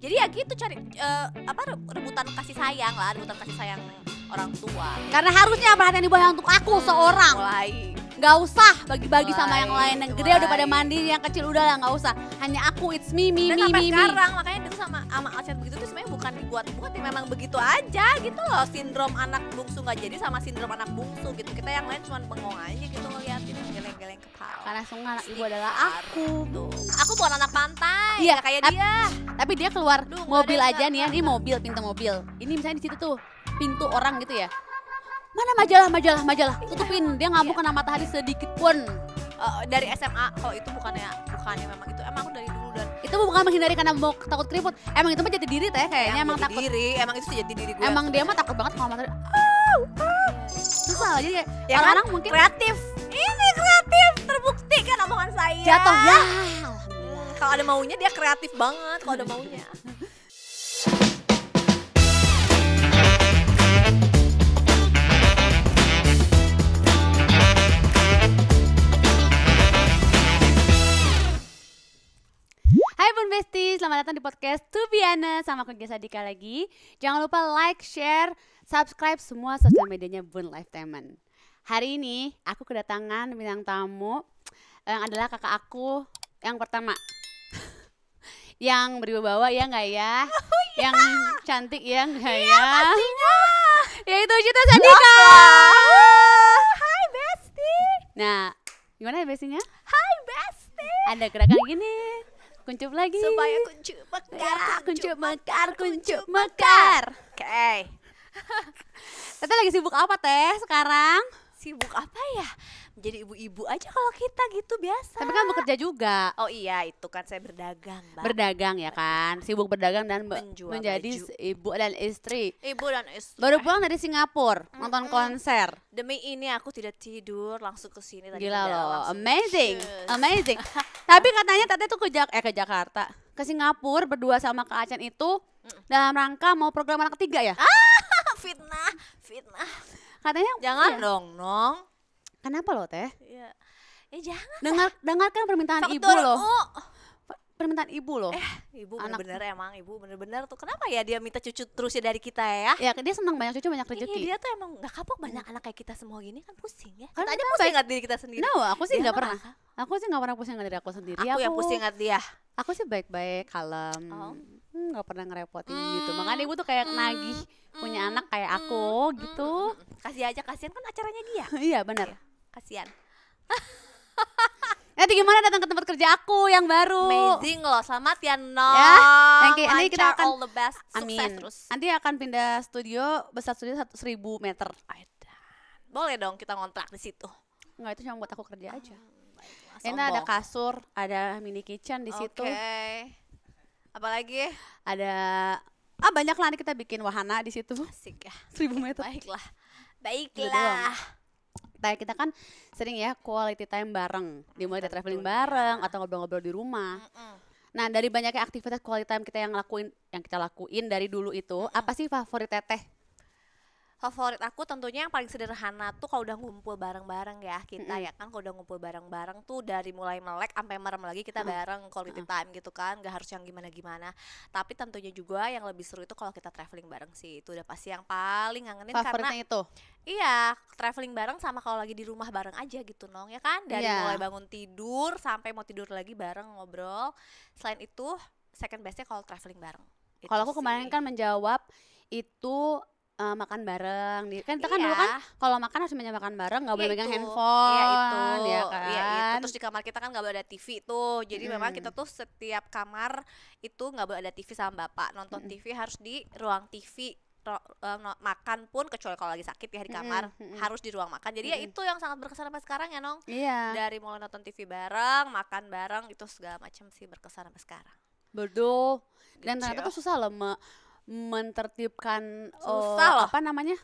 Jadi ya gitu cari rebutan kasih sayang lah, rebutan kasih sayang orang tua. Karena harusnya perhatian ibu hanya untuk aku seorang. Mulai. Gak usah bagi-bagi sama yang Mulai, lain. Yang gede udah pada mandi, yang kecil udah lah, gak usah. Hanya aku, it's me. Dan sampai sekarang makanya dia tuh sama Alcat begitu tuh sebenarnya bukan dibuat-buat, ya memang begitu aja gitu loh. Sindrom anak bungsu nggak jadi sama sindrom anak bungsu gitu. Kita yang lain cuma bengong aja gitu ngeliatin geleng-geleng kepala. Karena sungguh anak ibu adalah aku. Tuh. Aku bukan anak pantai, Iya, nggak kayak dia. Tapi dia keluar Duh, mobil nggak ada aja yang nih ya, ini mobil, pintu mobil. Ini misalnya di situ tuh pintu orang gitu ya. Mana majalah, tutupin. Dia nggak mau kena matahari sedikit pun. Dari SMA, kalau itu bukannya memang itu emang aku dari dulu dan Itu bukan menghindari karena mau takut keriput. Emang itu mah jati diri teh kayaknya, emang takut. diri, emang itu jati diri gue. Emang dia mah takut banget kalau matahari. Susah jadi kayak ya orang-orang kan? mungkin Kreatif. Ini kreatif, terbukti kan omongan saya. jatuh ya. Kalau ada maunya dia kreatif banget kalau ada maunya. Hai Bun Besti, selamat datang di podcast Tubiana sama aku Gia Sadika lagi. Jangan lupa like, share, subscribe semua sosial medianya Bun Lifetimean. Hari ini aku kedatangan bintang tamu yang adalah kakak aku yang pertama. Yang berwibawa ya nggak ya? Yang cantik ya nggak ya? Pastinya. Yaitu Cita Sadika. Hai Besti. Nah, gimana ya bestinya? Hai Besti. Ada gerakan gini. Kuncup lagi. Supaya kuncup mekar, kuncup mekar. Oke. Tete lagi sibuk apa teh sekarang? Sibuk apa ya? Menjadi ibu-ibu aja kalau kita gitu biasa. Tapi kan bekerja juga. Oh iya, itu kan saya berdagang, Mbak. Berdagang ya kan, sibuk berdagang dan Menjual menjadi baju. ibu dan istri. Ibu dan istri. Baru pulang dari Singapura, nonton konser. Demi ini aku tidak tidur, langsung ke sini tadi. Gila mendadak loh, langsung. amazing, Cus. amazing. Tapi katanya Tete tuh ke Jakarta, ke Singapura berdua sama Kak Acan itu dalam rangka mau program anak ketiga ya? Fitnah. Katanya Jangan iya. dong, Nong. Kenapa loh Teh? Ya, jangan. Dengarkan permintaan ibu Faktor loh. U. Permintaan ibu loh. Ibu Anak- bener-bener tuh. Kenapa ya dia minta cucu terus ya dari kita ya? Ya dia senang banyak cucu banyak Iya, rezeki. dia tuh emang gak kapok banyak anak kayak kita semua gini kan pusing ya. Kan Kita aja kita pusing nggak diri kita sendiri. No, aku sih Dia nggak mah pernah. Aku sih nggak pernah pusing dengan diri aku sendiri. Aku yang pusing nggak dia. Aku sih baik-baik, kalem, Oh. nggak pernah ngerepotin gitu. Makanya ibu tuh kayak nagih punya anak kayak aku gitu. Kasih aja, kasihan kan acaranya dia. Iya benar. Kasihan. Nanti gimana datang ke tempat kerja aku yang baru? Amazing loh, selamat ya Nong. Ya, thank you. Nanti kita Lancar, akan- all the best, sukses Amin. terus. Nanti akan pindah studio besar studio 1.000 meter. Edan. Boleh dong kita ngontrak di situ. Enggak, itu cuma buat aku kerja aja. Baiklah, Ini ada sombong. kasur, ada mini kitchen di situ. Oke. Apalagi? Ada banyak lah, nanti kita bikin wahana di situ. Asik ya. 1.000 meter. Baiklah. Gitu Baiklah. Kayak kita kan sering ya quality time bareng, dimulai dari traveling bareng atau ngobrol-ngobrol di rumah. Nah, dari banyaknya aktivitas quality time kita yang kita lakuin dari dulu itu, apa sih favorit Teteh? Favorit aku tentunya yang paling sederhana tuh kalau udah ngumpul bareng-bareng ya kita ya kan, kalau udah ngumpul bareng-bareng tuh dari mulai melek sampai merem lagi kita bareng quality time gitu kan, gak harus yang gimana-gimana. Tapi tentunya juga yang lebih seru itu kalau kita traveling bareng sih, itu udah pasti yang paling ngangenin karena Favoritnya itu. iya, traveling bareng sama kalau lagi di rumah bareng aja gitu Nong ya kan, dari Iya. mulai bangun tidur sampai mau tidur lagi bareng ngobrol. Selain itu second bestnya kalau traveling bareng. Itu Kalau aku kemarin sih. kan menjawab itu makan bareng. Kan kita kan dulu Iya. kan kalau makan harus meja makan bareng, nggak boleh Iya megang itu, handphone, iya itu, ya kan. iya itu. Terus di kamar kita kan nggak boleh ada TV tuh, jadi memang kita tuh setiap kamar itu nggak boleh ada TV sama bapak. Nonton TV harus di ruang TV. Makan pun kecuali kalau lagi sakit ya di kamar harus di ruang makan. Jadi ya itu yang sangat berkesan sampai sekarang ya Nong. Iya. Dari mulai nonton TV bareng, makan bareng itu segala macam sih berkesan sampai sekarang. Betul. Dan Gitu ternyata ya. tuh susah loh mentertibkan Susah loh. apa namanya?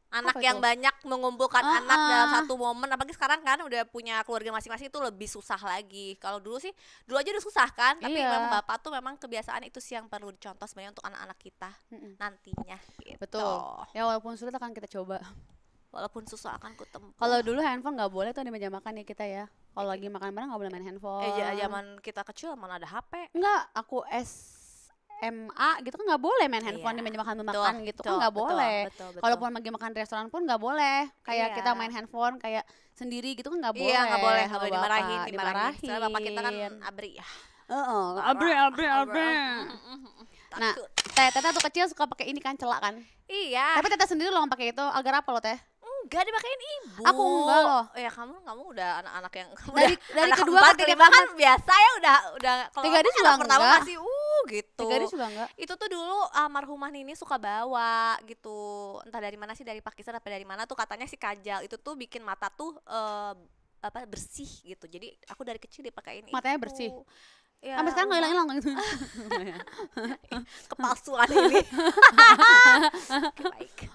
Anak Apa yang itu? banyak mengumpulkan anak dalam satu momen, apalagi sekarang kan udah punya keluarga masing-masing itu lebih susah lagi. Kalau dulu sih, dulu aja udah susah kan, tapi Iya. memang bapak tuh memang kebiasaan itu sih yang perlu dicontoh sebenarnya untuk anak-anak kita nantinya gitu. Betul. Ya walaupun sulit akan kita coba. Walaupun susah akan kutempuh. Kalau dulu handphone nggak boleh tuh di meja makan ya kita ya. Kalau lagi makan bareng nggak boleh main handphone. zaman kita kecil mana ada HP. Enggak, aku SMA gitu kan nggak boleh main handphone di meja makan makan gitu kan nggak boleh. Kalaupun lagi makan di restoran pun nggak boleh. Kayak kita main handphone kayak sendiri gitu kan nggak boleh. Iya nggak boleh dimarahin. Soalnya bapak kita kan abri ya. Abri. Nah, Tete tuh kecil suka pakai ini kan, celak kan? Iya. Tapi Tete sendiri lo pakai itu agar apa lo Teh? Enggak dipakein ibu. Aku enggak loh. Ya kamu udah anak-anak yang dari anak kedua keempat, ketiga kelima kan biasa ya udah kalau tiga dia juga anak pertama enggak. masih gitu. Tiga dia juga enggak. Itu tuh dulu almarhumah Nini suka bawa gitu. Entah dari mana sih, dari Pakistan apa dari mana tuh, katanya si Kajal itu tuh bikin mata tuh bersih gitu. Jadi aku dari kecil dipakein matanya itu. Bersih. Ya, sampai sekarang nggak hilang gitu. Kepalsuan ini.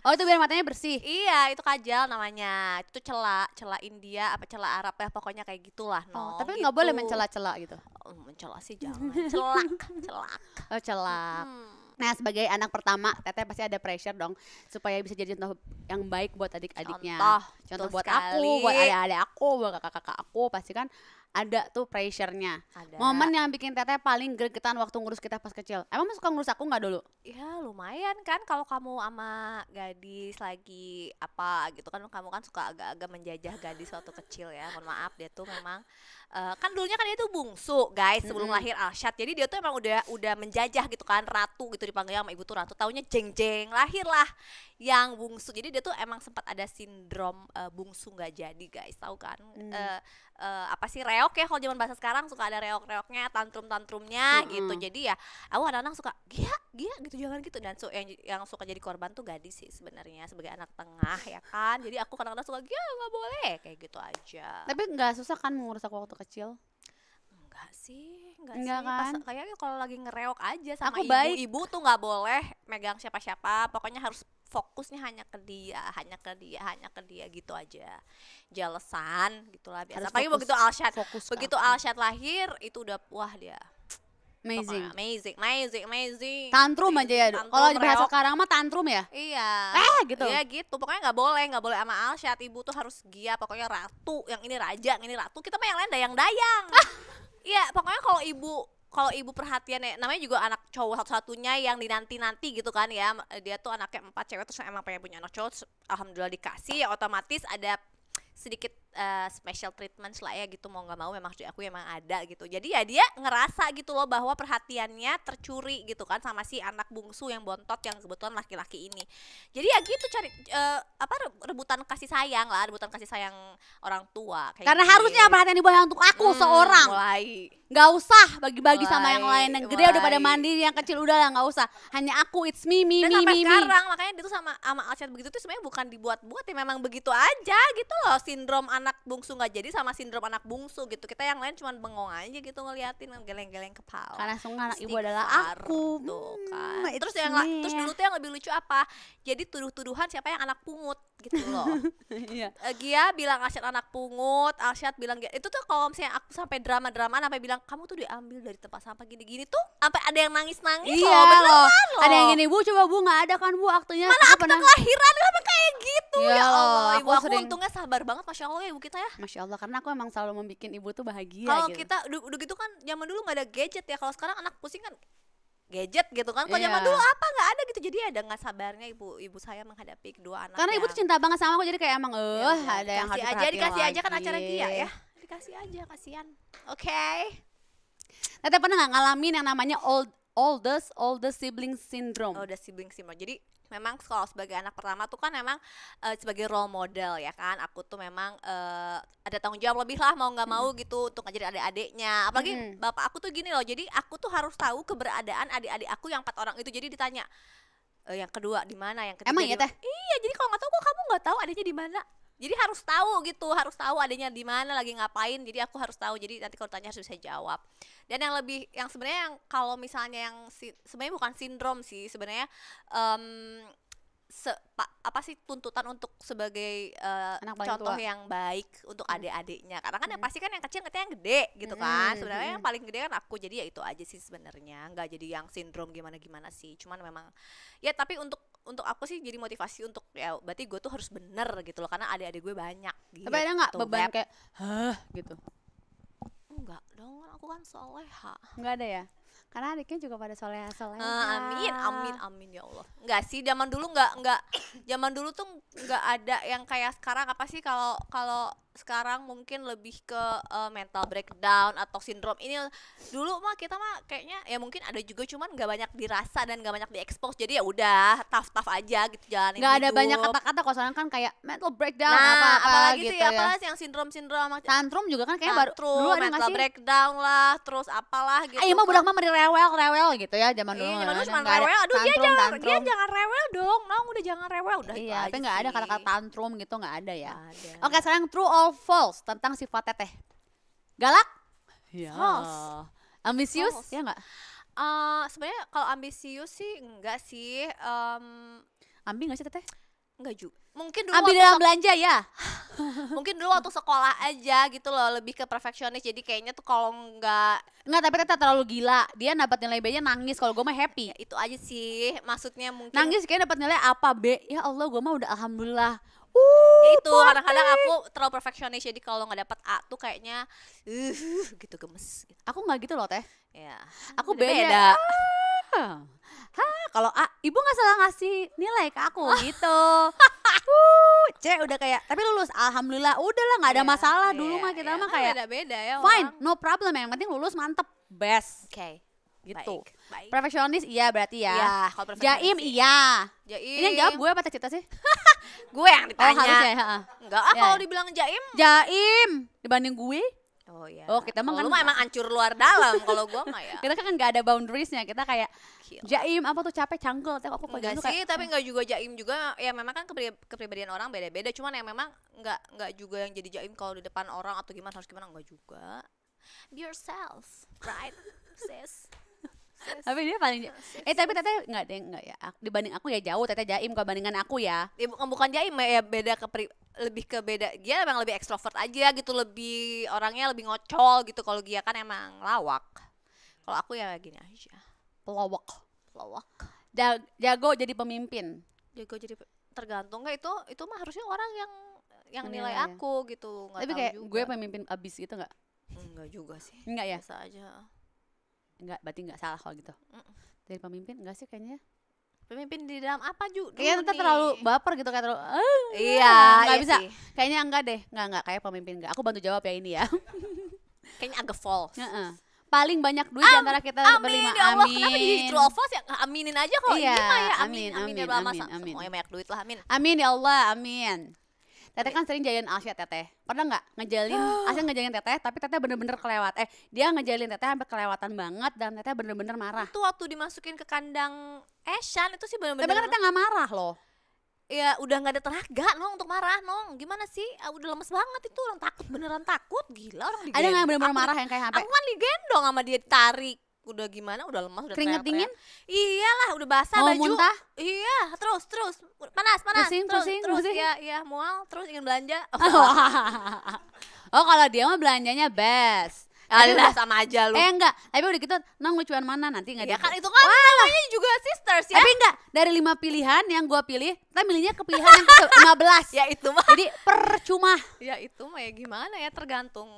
Oh itu biar matanya bersih. Iya itu Kajal namanya. Itu cela India apa cela Arab ya, pokoknya kayak gitulah. Tapi gitu. nggak boleh mencela-cela gitu. Mencela sih jangan. Celak. Oh celak. Nah sebagai anak pertama Teteh pasti ada pressure dong supaya bisa jadi contoh yang baik buat adik-adiknya. Contoh buat sekali. aku, buat adik-adik aku, buat kakak-kakak aku, pasti kan ada tuh pressure-nya. Momen yang bikin Teteh paling gregetan waktu ngurus kita pas kecil. Emang suka ngurus aku nggak dulu? Ya lumayan kan, kalau kamu sama gadis lagi apa gitu kan, kamu kan suka agak-agak menjajah gadis waktu kecil ya. Mohon maaf, dia tuh memang kan dulunya kan dia tuh bungsu guys sebelum lahir Alshad. Jadi dia tuh emang udah menjajah gitu kan, ratu gitu, dipanggil sama ibu tuh ratu. Taunya jeng-jeng lahirlah yang bungsu. Jadi dia tuh emang sempat ada sindrom bungsu nggak jadi guys, tahu kan? Apa sih, reok ya kalau zaman bahasa sekarang, suka ada reok-reoknya, tantrum-tantrumnya gitu. Jadi ya aku kadang-kadang suka Gia gitu, jangan gitu. Dan yang suka jadi korban tuh gadis sih sebenarnya, sebagai anak tengah ya kan. Jadi aku kadang-kadang suka Gia nggak boleh kayak gitu aja. Tapi nggak susah kan mengurus aku waktu kecil? Enggak sih. Kan? Kayaknya kalau lagi ngereok aja sama aku ibu tuh nggak boleh megang siapa-siapa, pokoknya harus fokusnya hanya ke dia gitu aja. Jalesan gitulah biasa. Apalagi begitu Alshad lahir itu udah wah dia amazing. Tantrum aja ya. Kalau di bahasa sekarang mah tantrum ya? Iya. Gitu. Iya gitu. Pokoknya nggak boleh sama Alshad. Ibu tuh harus Gia, pokoknya ratu. Yang ini raja, yang ini ratu. Kita mah yang lain dayang-dayang. Iya, pokoknya kalau ibu perhatian ya, namanya juga anak cowok satu-satunya yang dinanti-nanti gitu kan ya. Dia tuh anaknya 4 cewek, terus emang pengen punya anak cowok, alhamdulillah dikasih, ya otomatis ada sedikit special treatment lah ya gitu, mau nggak mau memang aku emang ada gitu. Jadi ya dia ngerasa gitu loh bahwa perhatiannya tercuri gitu kan sama si anak bungsu yang bontot yang kebetulan laki-laki ini. Jadi ya gitu, cari rebutan kasih sayang orang tua kayak karena gitu. Harusnya perhatian ibu yang untuk aku seorang. Nggak usah bagi-bagi sama yang lain. Yang gede udah pada mandiri, yang kecil udah lah nggak usah. Hanya aku, it's me. Dan sampai sekarang makanya dia tuh sama Alshad begitu tuh sebenarnya bukan dibuat-buat ya, memang begitu aja gitu loh. Sindrom anak bungsu nggak jadi sama sindrom anak bungsu gitu. Kita yang lain cuma bengong aja gitu ngeliatin, geleng-geleng kepala. Karena sungguh anak ibu adalah aku tuh kan. Terus dulu tuh yang lebih lucu apa? Jadi tuduh-tuduhan siapa yang anak pungut gitu loh. Gia bilang Alshad anak pungut, Alshad bilang itu tuh kalau misalnya aku sampai drama-drama sampai bilang kamu tuh diambil dari tempat sampah gini-gini tuh, sampai ada yang nangis-nangis loh. Ada yang gini, Bu, coba Bu, nggak ada kan Bu aktunya. Mana akte kelahiran kenapa kayak gitu? Ya Allah, ibu aku untungnya sabar banget, masya Allah ya ibu kita ya. Masya Allah, karena aku emang selalu membuat ibu tuh bahagia. Kalau kita udah gitu kan, zaman dulu nggak ada gadget ya. Kalau sekarang anak pusing kan gadget gitu kan. Kalau zaman dulu apa nggak ada gitu. Jadi ada nggak sabarnya ibu saya menghadapi kedua anak. Karena ibu tuh cinta banget sama aku, jadi kayak emang ada yang harus dikasih aja kan acara Gia ya. Dikasih aja, kasihan. Oke. Teteh pernah nggak ngalamin yang namanya oldest sibling syndrome? Oldest sibling syndrome. Jadi memang kalau sebagai anak pertama tuh kan memang sebagai role model ya kan, aku tuh memang ada tanggung jawab lebih lah mau nggak mau gitu untuk ngajarin adik-adiknya. Apalagi bapak aku tuh gini loh, jadi aku tuh harus tahu keberadaan adik-adik aku yang 4 orang itu. Jadi ditanya yang kedua di mana, yang ketiga. Emang ya teh? Iya, jadi kalau nggak tahu kok kamu nggak tahu adiknya di mana. Jadi harus tahu gitu, harus tahu adanya di mana, lagi ngapain. Jadi aku harus tahu. Jadi nanti kalau tanya harus bisa jawab. Dan yang sebenarnya yang kalau misalnya yang sebenarnya bukan sindrom sih sebenarnya, apa sih tuntutan untuk sebagai contoh yang baik untuk adik-adiknya. Karena kan yang pasti kan yang kecil katanya yang gede gitu kan. Sebenarnya yang paling gede kan aku. Jadi ya itu aja sih sebenarnya. Nggak jadi yang sindrom gimana-gimana sih. Cuman memang ya, tapi untuk aku sih jadi motivasi untuk ya berarti gue tuh harus bener gitu loh, karena adik-adik gue banyak gitu. Tapi ada nggak beban kayak gitu? Enggak dong, aku kan soleha. Enggak ada ya. Karena adiknya juga pada soleha-soleha. Amin ya Allah. Enggak sih, zaman dulu enggak zaman dulu tuh enggak ada yang kayak sekarang. Apa sih kalau sekarang mungkin lebih ke mental breakdown atau sindrom ini. Dulu mah kita mah kayaknya ya mungkin ada juga, cuman enggak banyak dirasa dan enggak banyak diekspos. Jadi ya udah tough aja gitu jalanin Nggak ada hidup. banyak kata-kata, kalau sekarang kan kayak mental breakdown Nah, apa-apa apalagi gitu sih ya. apalagi yang sindrom Tantrum juga kan kayaknya baru dulu ada nggak mental sih? breakdown lah, terus apalah gitu. Ah, iya mah budak mah meri rewel gitu ya zaman dulu. Iya, zaman dulu cuma Nggak ada rewel. Aduh, dia tantrum. jangan rewel dong. Nong udah jangan rewel udah itu Iya, tapi aja nggak ada sih. kata-kata tantrum gitu, nggak ada ya. Nggak ada. Oke, sekarang true or false tentang sifat Teteh. Galak? Iya. False. Ambisius? False. Ya nggak? Sebenarnya kalau ambisius sih enggak sih. Ambi nggak sih Teteh? Enggak juga. Mungkin dulu Ambi waktu dalam belanja ya? mungkin dulu waktu sekolah aja gitu loh, lebih ke perfeksionis. Jadi kayaknya tuh kalau enggak Nggak, tapi Teteh terlalu gila. Dia dapat nilai B-nya nangis, kalau gue mah happy. ya itu aja sih. Maksudnya mungkin Nangis kayaknya dapat nilai apa B? Ya Allah, gue mah udah alhamdulillah. ya itu kadang-kadang aku terlalu perfeksionis, jadi kalau nggak dapat A tuh kayaknya gitu gemes gitu. Aku nggak gitu loh Teh. Ya, Aku beda. Kalau A, ibu nggak salah ngasih nilai ke aku gitu. C udah kayak, tapi lulus, alhamdulillah, udahlah nggak ada masalah. Dulu mah kita mah kayak beda-beda ya fine, orang. no problem, yang penting lulus mantep, best Oke, gitu. baik. Perfeksionis iya berarti ya. Ya, kalau perfeksionis Jaim sih. iya. Jaim. Ini yang jawab gue apa Cita sih? Gue yang Oh ditanya. harusnya ya. Enggak Ya. kalau dibilang Jaim. Jaim dibanding gue. Oh iya. Oh, kita mah Kalau kan- lu mah emang hancur luar dalam, kalau gua mah ya. Kita kan nggak ada boundariesnya, kita kayak Gila. Jaim apa tuh capek cangkel, Teh aku Enggak sih, tapi enggak juga Jaim juga. Ya memang kan kepribadian orang beda-beda, cuman yang memang enggak juga yang jadi Jaim kalau di depan orang atau gimana harus gimana, enggak juga. Be yourself, right? Sis. Tapi dia paling tapi Teteh enggak ya. Dibanding aku ya jauh Teteh Jaim kalau bandingan aku ya. Ya, bukan Jaim ya, beda lebih ke beda. Dia emang lebih ekstrovert aja gitu, lebih orangnya lebih ngocol gitu. Kalau dia kan emang lawak. Kalau aku ya gini aja. Pelawak. Lawak. Jago jadi pemimpin. Jago jadi tergantung nggak itu mah harusnya orang yang nilai Menilai ya. aku gitu. Nggak Tapi tahu kayak juga. gue pemimpin abis gitu enggak? Enggak juga sih. Enggak ya? Biasa aja. Enggak, berarti enggak salah kalau gitu. Jadi pemimpin enggak sih kayaknya? Pemimpin di dalam apa juga? Kayaknya Teteh terlalu baper gitu, kayak terlalu Iya, enggak iya bisa. sih. Kayaknya enggak deh. Enggak kayak pemimpin enggak. Aku bantu jawab ya ini ya. Kayaknya agak false. Heeh. Paling banyak duit di antara kita berlima. Amin, ya Allah, kenapa jadi true or false ya? Aminin aja kalau Iya, ini mah ya, amin, amin ya amin, Bama, amin, amin. semuanya banyak duit lah, amin. Amin ya Allah, amin. Teteh kan sering jalin Alsya Teteh. Pernah nggak ngejalin, Alsya ngejalin Teteh, tapi Teteh bener-bener kelewat. Dia ngejalin Teteh sampai kelewatan banget dan Teteh bener-bener marah. Itu waktu dimasukin ke kandang Eshan itu sih Tapi kan bener-bener Teteh nggak marah loh. ya udah nggak ada tenaga Nong untuk marah Nong. Gimana sih? Udah lemes banget itu, orang takut, beneran takut. Gila orang digendong. Ada nggak yang bener-bener Aku- marah yang kayak sampai Aku kan digendong sama dia, ditarik. Udah gimana, udah lemas, udah keringet teriak-teriak. dingin? Iyalah, udah basah Mau baju. muntah? Iya, terus panas Pusing, terus pusing, terus pusing. ya mual, terus ingin belanja. Oh kalau dia mah belanjanya best. Tapi Alah, udah- sama aja lu. enggak, tapi udah gitu, Nong lucuan mana nanti nggak Ya dia. kan itu kan namanya juga sisters ya. Tapi enggak, dari 5 pilihan yang gua pilih, kita milihnya ke pilihan yang ke-15. Ya itu mah. Jadi percuma Ya itu mah ya gimana ya, tergantung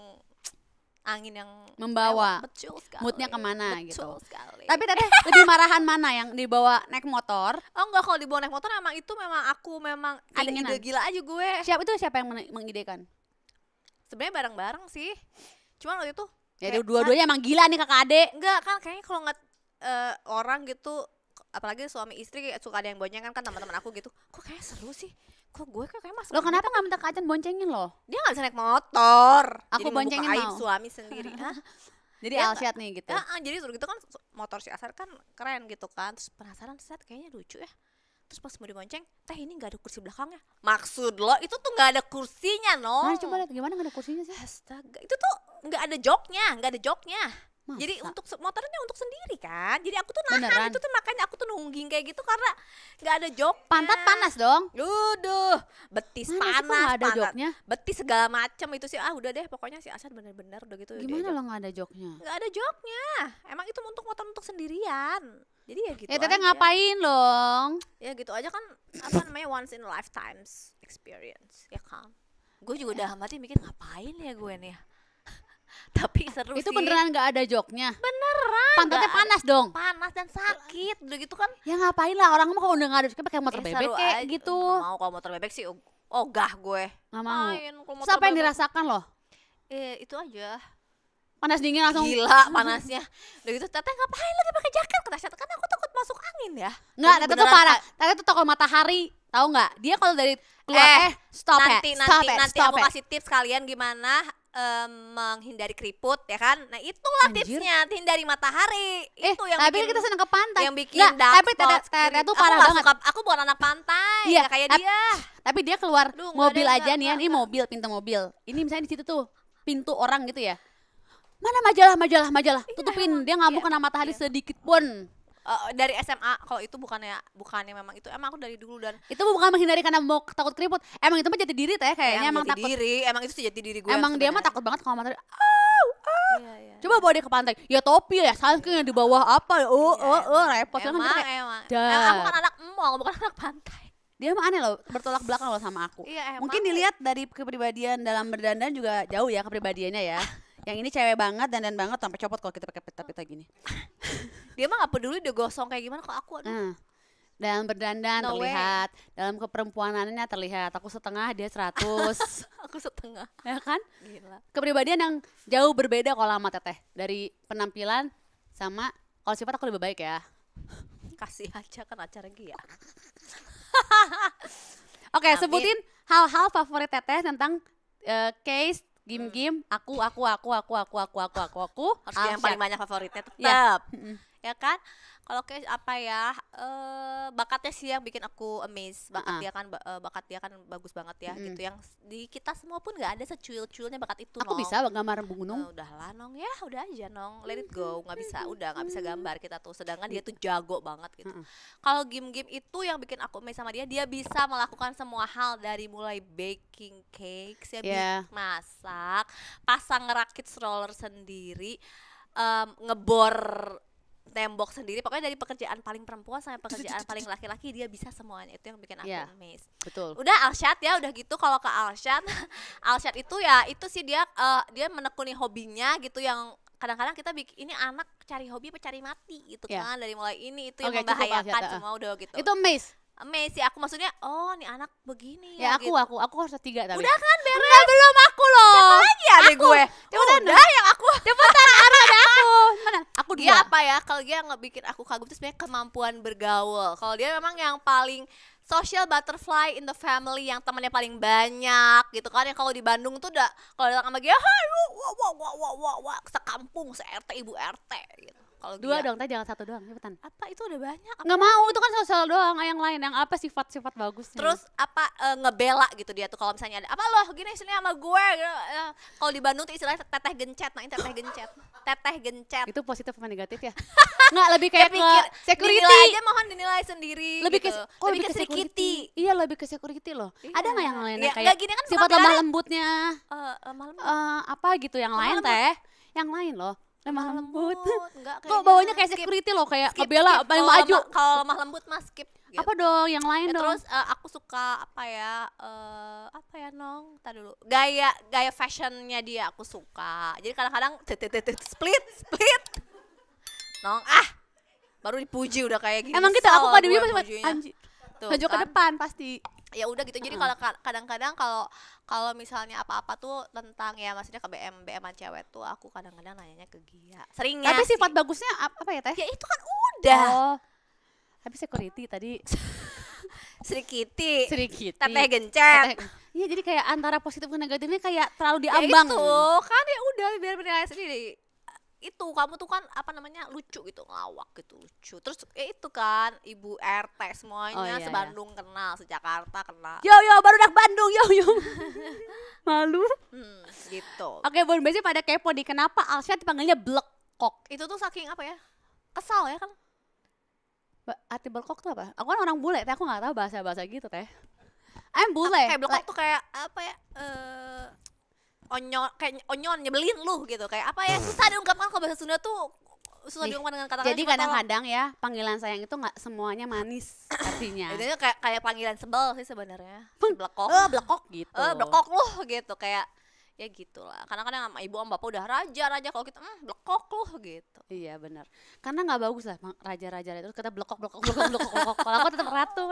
angin yang Membawa. lewat. Betul sekali. moodnya kemana Betul gitu. sekali. Tapi Teteh lebih marahan mana, yang dibawa naik motor? Oh enggak, kalau dibawa naik motor emang itu memang aku memang ada Keinginan. ide gila aja gue. Siapa yang mengidekan? Sebenarnya bareng-bareng sih. Cuman waktu itu Ya kayak dua-duanya emang gila nih kakak adek. enggak kan kayaknya kalau ngeliat orang gitu, apalagi suami istri suka ada yang boncengan kan, teman-teman aku gitu. Kok kayak seru sih? Kok gue kayak masuk. Lo kenapa nggak minta Kak Acan boncengin lo? Dia nggak bisa naik motor. Aku Jadi boncengin membuka aib mau. suami sendiri. Hah? Jadi Ya, Alsyat nih gitu. Jadi suruh gitu kan, motor si Asar kan keren gitu kan. Terus penasaran, set kayaknya lucu ya. Terus pas mau dibonceng, teh ini nggak ada kursi belakangnya. Maksud lo itu tuh nggak ada kursinya, no? Nah, coba lihat gimana nggak ada kursinya sih? Astaga, itu tuh nggak ada joknya. Masa? Jadi untuk motornya untuk sendiri kan. Jadi aku tuh nahan, Beneran? itu tuh makanya aku tuh nungging kayak gitu karena nggak ada joknya. Pantat panas dong. Duduh, betis Mana sih, kok panas, nggak ada pantat. joknya? Betis segala macem itu sih. Udah deh, pokoknya si Asad bener-bener udah gitu. Gimana lo nggak ada joknya? Nggak ada joknya. Emang itu untuk motor untuk sendirian. Jadi ya gitu. Teteh aja. ngapain dong? Ya gitu aja kan, apa namanya, once in a lifetimes experience, ya kan. Gue juga udah mati mikir ngapain ya gue nih ya. Tapi seru Itu sih. beneran nggak ada joknya? Beneran. Pantatnya nggak panas dong. panas dan sakit udah gitu kan. Ya ngapain lah, orang mah kalau udah nggak ada joknya pakai motor Ya, bebek seru kayak aja. gitu. Nggak mau kalau motor bebek sih ogah gue. Nggak mau. Main kalau Terus motor apa yang bebek. dirasakan loh? Itu aja. Panas dingin langsung. Gila panasnya. Udah gitu Teteh ngapain lagi pakai jaket kata Syat, kan aku takut masuk angin ya. Nggak, Ini Teteh tuh beneran parah. Teteh tuh takut matahari, tahu nggak? Dia kalau dari keluar stop nanti it, stop it, nanti stop aku it. kasih tips kalian gimana menghindari keriput ya kan. Nah itulah Anjir. tipsnya, hindari matahari. Itu yang tapi bikin kita senang ke pantai. yang bikin Nggak, dark tapi spots, Teteh tuh Aku parah nggak banget. suka, aku bukan anak pantai, Iya, nggak kayak tap- dia. Tapi dia keluar Aduh, nggak mobil ada, aja nih ya, nggak, ini nggak. mobil, pintu mobil. Ini misalnya di situ tuh pintu orang gitu ya. Mana majalah, tutupin. Dia nggak mau kena matahari sedikit pun. Dari SMA kalau itu bukannya memang itu emang aku dari dulu dan Itu bukan menghindari karena mau takut keriput. Emang itu mah jati diri teh kayaknya emang jati takut. diri, emang itu sih jati diri gue. Emang dia mah takut banget kalau matahari. Iya. Coba bawa dia ke pantai. Ya topi ya, saking di bawah apa ya. Repot kan Emang, kita kayak, emang. dah. Aku kan anak mall, bukan anak pantai. dia mah aneh loh, bertolak belakang loh sama aku. Iya, emang. Mungkin dilihat dari kepribadian dalam berdandan juga jauh ya kepribadiannya ya. Yang ini cewek banget, dandan banget sampai copot kalau kita pakai pita-pita gini. Dia mah gak peduli dia gosong kayak gimana kok aku. Aduh. Dalam berdandan No way. terlihat, dalam keperempuanannya terlihat. Aku setengah, dia 100. Aku setengah. Ya kan? Gila. Kepribadian yang jauh berbeda kalau sama Teteh. Dari penampilan sama kalau sifat aku lebih baik ya. Kasih aja kan acara Gia. Oke, Amin. sebutin hal-hal favorit Teteh tentang case game-game aku. Harus dia yang paling banyak favoritnya tetap. Iya. Ya kan? Kalau kayak apa ya? Bakatnya sih yang bikin aku amazed. Bakat dia kan bagus banget ya gitu. Yang di kita semua pun nggak ada secuil-cuilnya bakat itu. Aku Nong. bisa gambar gunung. Udahlah Nong ya, udah aja Nong, let it go. Nggak bisa gambar kita tuh. Sedangkan dia tuh jago banget gitu. Kalau game-game itu yang bikin aku amazed sama dia bisa melakukan semua hal dari mulai baking cakes ya, Yeah. masak, pasang ngerakit stroller sendiri, ngebor tembok sendiri, pokoknya dari pekerjaan paling perempuan sampai pekerjaan paling laki-laki dia bisa semuanya. Itu yang bikin aku Yeah. amazed. Betul. Udah Alshad ya, udah gitu. Kalau ke Alshad Alshad itu ya itu sih dia menekuni hobinya gitu, yang kadang-kadang kita bikin ini anak cari hobi apa cari mati gitu Ya. kan. Dari mulai ini itu yang Oke, cukup, membahayakan Alshad, semua udah gitu. Itu amazed. Amazed sih aku, maksudnya nih anak begini Ya gitu. aku harus 3 tapi. Udah kan beres. Enggak, belum aku loh. Siapa lagi ada Aku. gue? Cepetan, Udah yang aku. Cepetan, ada aku. Mana? Aku Dia 2. apa ya? Kalau dia nggak bikin aku kagum itu sebenarnya kemampuan bergaul. Kalau dia memang yang paling social butterfly in the family, yang temannya paling banyak gitu kan. Yang kalau di Bandung tuh udah kalau datang sama dia, hai wah sekampung, se-RT, ibu RT gitu. Kalau 2 dia dong, tadi jangan 1 doang, cepetan. apa itu udah banyak. Nggak mau, itu kan sosial doang, yang lain yang apa sifat-sifat bagusnya. Terus apa ngebela gitu dia tuh kalau misalnya ada apa loh gini istilahnya sama gue gitu. Kalau di Bandung tuh istilahnya teteh gencet. Nah, ini teteh gencet. itu positif apa negatif ya? Nggak, lebih kayak ke Pikir security. dinilai aja, mohon dinilai sendiri Lebih ke gitu. kok lebih ke security. Iya, lebih ke security loh. Iya. Ada nggak yang lainnya Ya, kayak nggak, gini kan sifat penampilannya- lemah lembutnya? Malam Apa gitu yang lain lembut. teh? Yang lain loh. Lemah lembut. Enggak, Kok kayaknya baunya kayak skip, security loh, kayak skip, ngebela skip. paling Kalau maju. kalau lemah lembut mah skip gitu. Apa dong yang lain Ya, dong? terus aku suka apa ya Nong, tadi dulu gaya fashionnya dia aku suka. Jadi kadang-kadang split Nong baru dipuji udah kayak gini. Emang kita Kesel aku kalau gue di masih pujinya. anjir. Tuh, Maju ke kan. depan pasti. Ya udah gitu. Jadi kalau kadang-kadang kalau misalnya apa-apa tuh tentang ya maksudnya ke BM-an cewek tuh aku kadang-kadang nanyanya ke Gia. Seringnya Tapi sih. sifat bagusnya apa ya teh? Ya itu kan udah. Oh. Tapi security tadi Sri Kitty, sedikit. teteh gencet. Iya, jadi kayak antara positif dan negatifnya kayak terlalu Ya diambang. itu kan ya udah biar bernilai sendiri. Itu kamu tuh kan apa namanya lucu gitu, ngelawak gitu lucu. Terus ya itu kan ibu RT semuanya Oh, iya, se-Bandung kenal, se-Jakarta kenal. Yo baru dak Bandung yo. Malu. Gitu. Oke, Bun, biasanya pada kepo di kenapa Alshad dipanggilnya Blekok. Itu tuh saking apa ya? Kesal ya kan. Arti Blekok tuh apa? Aku kan orang bule, teh aku nggak tahu bahasa gitu teh. I'm bule. Kayak blokok tuh kayak apa ya? Onyon nyebelin lu gitu, kayak apa ya, susah diungkapkan. Kalau bahasa Sunda tuh susah Nih, diungkapkan dengan kata-kata. jadi cuma tolong. kadang-kadang ya panggilan sayang itu nggak semuanya manis artinya. Itu kayak panggilan sebel sih sebenarnya. Si blekok. Blekok gitu. Blekok lu gitu, kayak Ya gitulah. Kadang-kadang sama ibu sama bapak udah raja, kalau kita blekok loh gitu. Iya benar. Karena nggak bagus lah raja-raja itu kita blokok. Kalau aku tetap ratu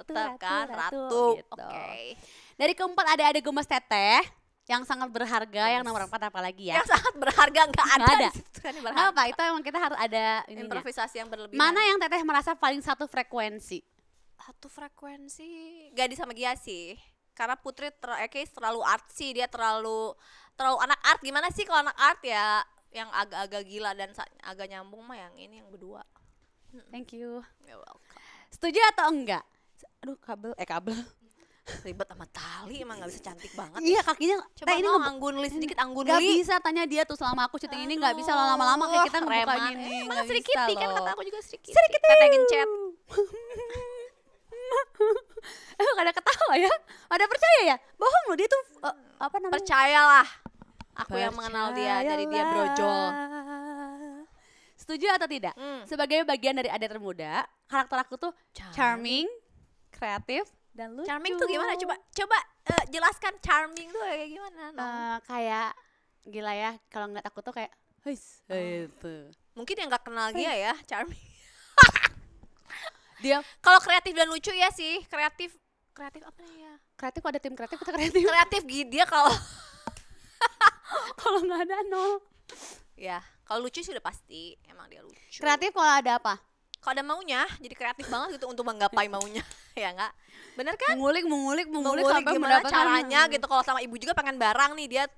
Tetap kan ratu. gitu. Oke. Dari keempat ada gemes teteh yang sangat berharga, yang nomor 4 apa lagi ya? Yang sangat berharga nggak ada. Nggak ada. Di situ kan yang berharga. Apa itu emang kita harus ada ininya. Improvisasi yang berlebihan. Mana yang teteh merasa paling satu frekuensi? Satu frekuensi Gadis sama Gia sih. Karena Putri terlalu artsy, dia terlalu anak art. Gimana sih kalau anak art ya yang agak-agak gila dan agak nyambung mah yang ini yang berdua. Thank you. You're welcome. Setuju atau enggak? Aduh kabel. Ribet sama tali emang nggak bisa cantik banget. Iya kakinya. Coba ini anggun-li sedikit anggun-li. Gak bisa tanya dia tuh selama aku syuting ini nggak bisa lama-lama kayak kita ngebuka ini. Emang sedikit kan kata aku juga sedikit. Teteh gencet. Ada ketawa ya? Ada percaya ya? Bohong loh dia tuh apa namanya? Percayalah. Aku yang mengenal dia dari dia brojol. Setuju atau tidak? Sebagai bagian dari adik termuda, karakter aku tuh charming, kreatif, dan lucu. Charming tuh gimana? Coba jelaskan charming tuh kayak gimana? Kayak gila ya, kalau ngeliat aku tuh kayak itu. Mungkin yang nggak kenal dia ya, charming. Dia kalau kreatif dan lucu ya sih, kreatif apa nih ya? Kreatif kok ada tim kreatif kita kreatif. Kreatif dia kalau kalau nggak ada nol. Ya, kalau lucu sih udah pasti, emang dia lucu. Kreatif kalau ada apa? Kalau ada maunya, jadi kreatif banget gitu untuk menggapai maunya, ya nggak? Bener kan? Mengulik sampai gimana mendapatkan caranya gitu. Kalau sama ibu juga pengen barang nih,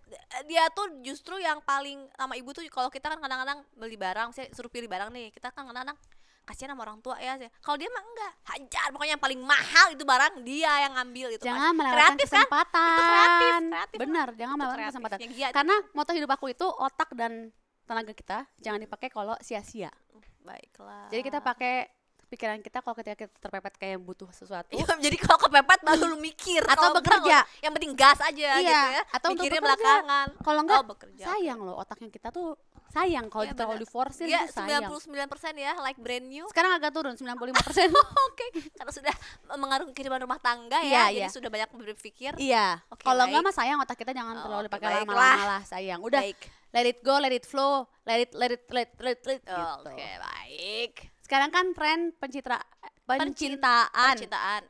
dia tuh justru yang paling sama ibu tuh kalau kita kan kadang-kadang beli barang, saya suruh pilih barang nih, kita kan kadang-kadang kasihan sama orang tua ya. Kalau dia mah enggak, hajar pokoknya yang paling mahal itu barang dia yang ngambil itu. Jangan melewatkan kesempatan. Kan? Itu kreatif. Benar, jangan melewatkan kesempatan. Karena moto hidup aku itu otak dan tenaga kita jangan dipakai kalau sia-sia. Baiklah. Jadi kita pakai pikiran kita kalau ketika kita terpepet kayak butuh sesuatu. Iya, jadi kalau kepepet baru lu mikir atau bekerja. Yang penting gas aja gitu ya. Atau mikirnya belakangan. Kalau enggak sayang loh otaknya kita tuh. Sayang kalau terlalu diforsin tuh sayang. 99% ya like brand new. Sekarang agak turun 95%. Oke, karena sudah mengaruhi kehidupan rumah tangga ya. Jadi sudah banyak berpikir. Iya. Kalau enggak mah sayang otak kita jangan terlalu dipakai lama-lama lah sayang. Udah. Let it go, let it flow, let it gitu. Oke, baik. Sekarang kan tren pencintaan.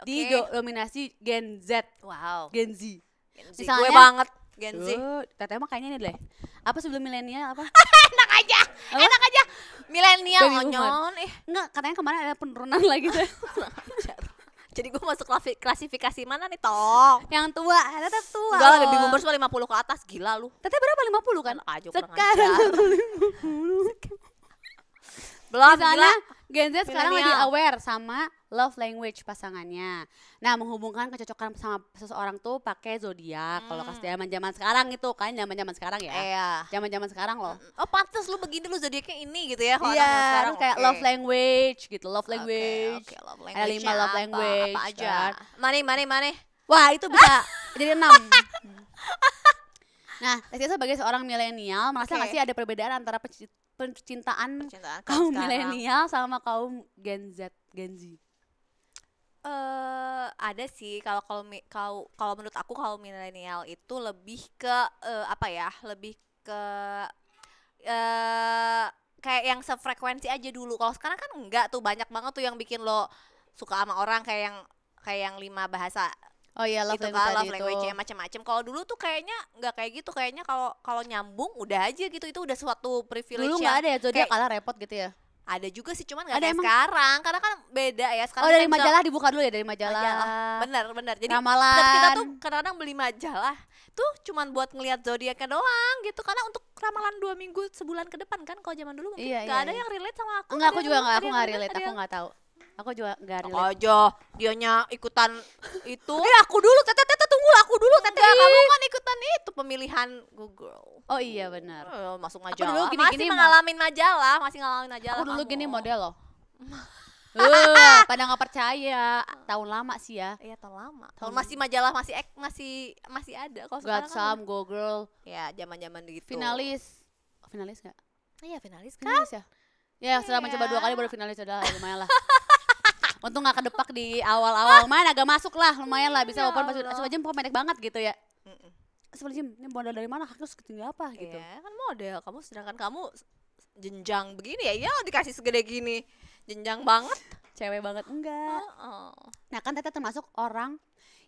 Didominasi Gen Z. Wow. Gen Z. Misalnya, gue banget Gen Z. Teteh mah kayaknya ini deh. Apa sebelum milenial apa? Enak aja. Milenial onyon. Enggak, katanya kemarin ada penurunan lagi tuh. Jadi gue masuk klasifikasi mana nih, Tong? Yang tua, teteh tua. Enggak lah, baby boomers 50 ke atas, gila lu. Teteh berapa? 50 kan? Sekarang 50. Belum gila. Gen Z sekarang lebih aware sama love language pasangannya. Nah, menghubungkan kecocokan sama seseorang tuh pakai zodiak. Kalau pas zaman-zaman sekarang itu kan zaman-zaman sekarang ya. Iya. Zaman-zaman sekarang loh. Oh, pantes lu begini lu zodiaknya ini gitu ya kalau sekarang kayak love language gitu, love language. Oke, love language. Ada 5 love language. Apa aja? Mana? Wah, itu bisa jadi 6. Nah, Tesya sebagai seorang milenial merasa nggak sih ada perbedaan antara percintaan kaum milenial sama kaum Gen Z? Ada sih kalau menurut aku kaum milenial itu lebih ke lebih ke kayak yang sefrekuensi aja dulu. Kalau sekarang kan enggak tuh, banyak banget tuh yang bikin lo suka sama orang kayak yang 5 bahasa. Oh iya, love language yang macam-macam. Kalau dulu tuh kayaknya nggak kayak gitu. Kayaknya kalau nyambung udah aja gitu. Itu udah suatu privilege. Dulu nggak ada ya zodiak kalah repot gitu ya? Ada juga sih, cuman nggak kayak sekarang. Karena kan beda ya. Sekarang dari majalah dibuka dulu ya, dari majalah. Bener. Jadi ramalan. Kita tuh kadang-kadang beli majalah tuh cuman buat ngelihat zodiaknya doang gitu. Karena untuk ramalan 2 minggu sebulan ke depan kan. Kalau zaman dulu mungkin nggak ada yang relate sama aku. Enggak, aku juga aku nggak relate. Aku nggak tahu. Aku juga nggak relate. Aja dianya ikutan itu. Aku dulu, teteh tunggu aku dulu, teteh. Kamu kan ikutan itu pemilihan Google. Oh iya benar. Masuk majalah. Aku dulu masih ngalamin majalah. Aku dulu gini model loh. Pada nggak percaya. Tahun lama sih ya. Iya, tahun lama. Tahun masih majalah masih ada. Kalau Got some, Go Girl. Ya, zaman-zaman gitu. Finalis nggak? Iya, finalis kan. Ya, setelah mencoba 2 kali baru finalis, udah lumayan lah. Untung gak kedepak di awal-awal main, agak masuk lah, lumayan lah bisa open pas aja pendek banget gitu ya. Astagfirullahaladzim, ini modal dari mana, haknya setinggi apa gitu. Iya kan model kamu, sedangkan kamu jenjang begini ya dikasih segede gini, jenjang banget. Cewek banget enggak. Oh. Nah kan Teteh termasuk orang